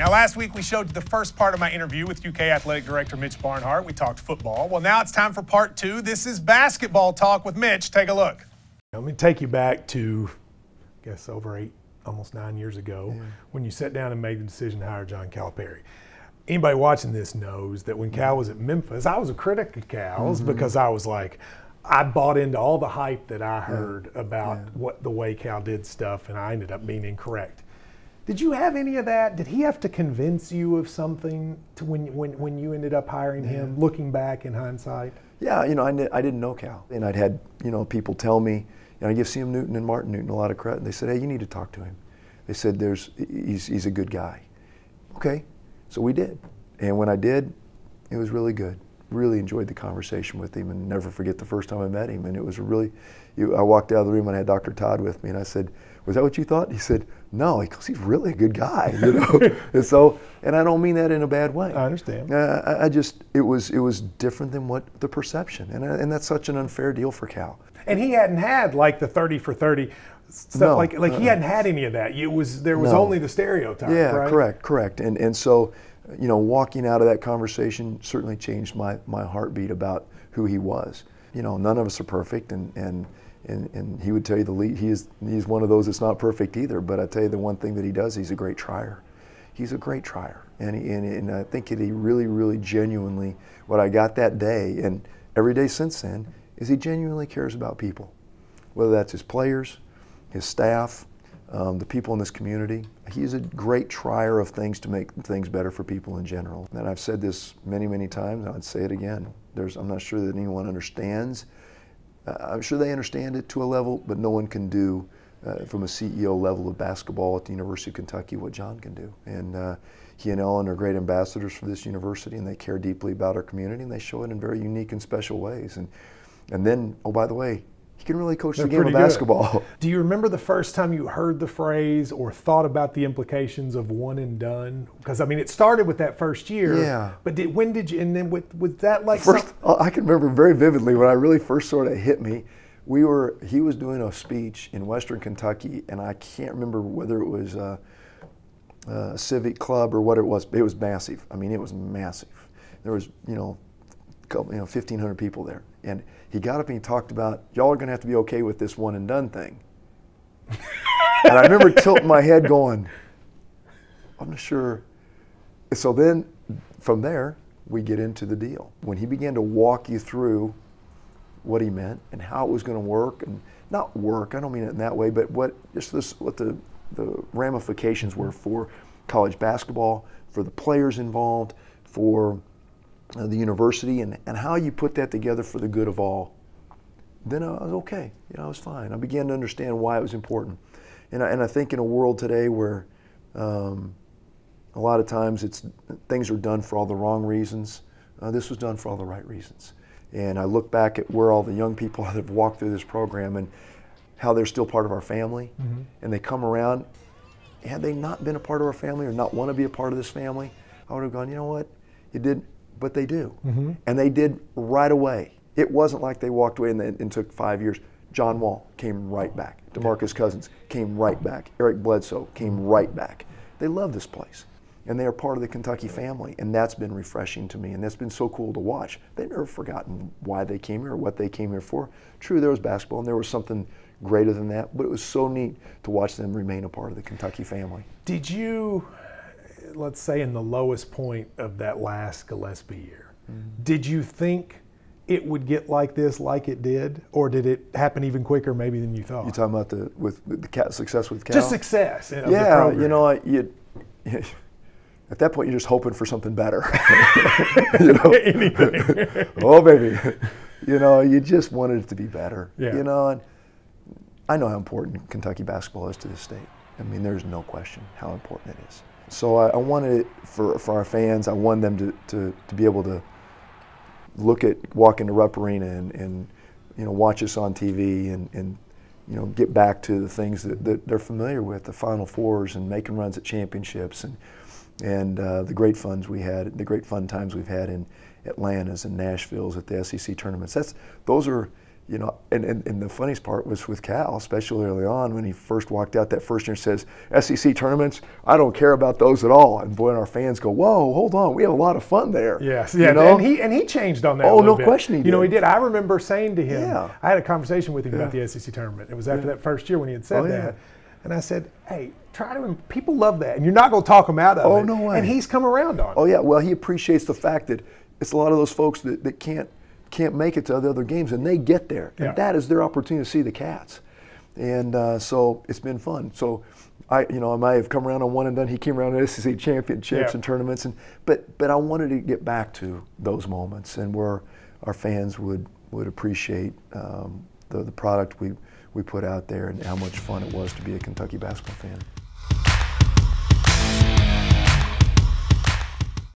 Now, last week we showed you the first part of my interview with UK Athletic Director Mitch Barnhart. We talked football. Well, now it's time for part two. This is basketball talk with Mitch. Take a look. Let me take you back to, I guess, over almost 9 years ago, when you sat down and made the decision to hire John Calipari. Anybody watching this knows that when Cal was at Memphis, I was a critic of Cal's because I was like, I bought into all the hype that I heard about what the way Cal did stuff, and I ended up being incorrect. Did you have any of that? Did he have to convince you of something to when you ended up hiring him, looking back in hindsight? Yeah, you know, I didn't know Cal, and I'd had, you know, people tell me, I give Sam Newton and Martin Newton a lot of credit. They said, hey, you need to talk to him. They said, he's a good guy. Okay, so we did. And when I did, it was really good. Really enjoyed the conversation with him, and never forget the first time I met him. And it was really, I walked out of the room and I had Dr. Todd with me, and I said, was that what you thought? He said, no, because he's really a good guy, you know. and I don't mean that in a bad way. I understand. It was different than what the perception, and that's such an unfair deal for Cal. And he hadn't had like the 30 for 30 stuff, no, like he hadn't had any of that. There was only the stereotype, yeah, right? correct. And so, you know, walking out of that conversation certainly changed my heartbeat about who he was. You know, none of us are perfect, and he would tell you he's one of those that's not perfect either. But I tell you the one thing that he does, he's a great trier. He's a great trier, and I think that he really genuinely, what I got that day and every day since then, is he genuinely cares about people, whether that's his players, his staff, the people in this community. He's a great trier of things to make things better for people in general. And I've said this many times, and I'd say it again. I'm not sure that anyone understands. I'm sure they understand it to a level, but no one can do from a CEO level of basketball at the University of Kentucky what John can do. And he and Ellen are great ambassadors for this university, and they care deeply about our community, and they show it in very unique and special ways. And then, oh, by the way, he can really coach the game of basketball. Do you remember the first time you heard the phrase or thought about the implications of one and done? Because, I mean, it started with that first year. Yeah. But when did you, and then was that like first, I can remember very vividly when I really first sort of hit me. He was doing a speech in Western Kentucky, and I can't remember whether it was a civic club or what it was. It was massive. I mean, it was massive. There was, 1,500 people there. And he got up and he talked about, y'all are going to have to be okay with this one and done thing. And I remember tilting my head going, I'm not sure. So then from there, we get into the deal. When he began to walk you through what he meant and how it was going to work, and not work, I don't mean it in that way, but what the ramifications were for college basketball, for the players involved, for the university, and how you put that together for the good of all, then I was okay. I was fine. I began to understand why it was important. And I think in a world today where a lot of times things are done for all the wrong reasons, this was done for all the right reasons. And I look back at where all the young people that have walked through this program and how they're still part of our family, and they come around. Had they not been a part of our family or not want to be a part of this family, I would have gone, you know what, you did. But they do, and they did right away. It wasn't like they walked away and took 5 years. John Wall came right back. DeMarcus Cousins came right back. Eric Bledsoe came right back. They love this place, and they are part of the Kentucky family, and that's been refreshing to me, and that's been so cool to watch. They've never forgotten why they came here or what they came here for. True, there was basketball, and there was something greater than that, but it was so neat to watch them remain a part of the Kentucky family. Did you, let's say in the lowest point of that last Gillespie year, did you think it would get like this, like it did, or did it happen even quicker maybe than you thought? You talking about the success with Cal? Just success. Of yeah, the program. you know, at that point you're just hoping for something better. You know? Anything. Oh baby, you just wanted it to be better. Yeah. And I know how important Kentucky basketball is to the state. I mean, there's no question how important it is. So I wanted it for our fans. I wanted them to be able to walk into Rupp Arena and watch us on TV and get back to the things that they're familiar with, the Final Fours and making runs at championships and the great fun times we've had in Atlanta's and Nashville's at the SEC tournaments. Those are you know, and the funniest part was with Cal, especially early on when he first walked out that first year and says, SEC tournaments, I don't care about those at all. And boy, and our fans go, whoa, hold on, we have a lot of fun there. Yes, you yeah, know? and he changed on that. Oh, no bit. question he did. You know, he did. I remember saying to him, Yeah. I had a conversation with him about the SEC tournament. It was after that first year when he had said that. And I said, hey, people love that. And you're not going to talk them out of it. Oh, no way. And he's come around on it. Oh, yeah. Well, he appreciates the fact that it's a lot of those folks that can't make it to the other games, and they get there. And that is their opportunity to see the Cats. And so it's been fun. So I might have come around on one and done. He came around at SEC championships and tournaments. But I wanted to get back to those moments and where our fans would appreciate the product we put out there and how much fun it was to be a Kentucky basketball fan.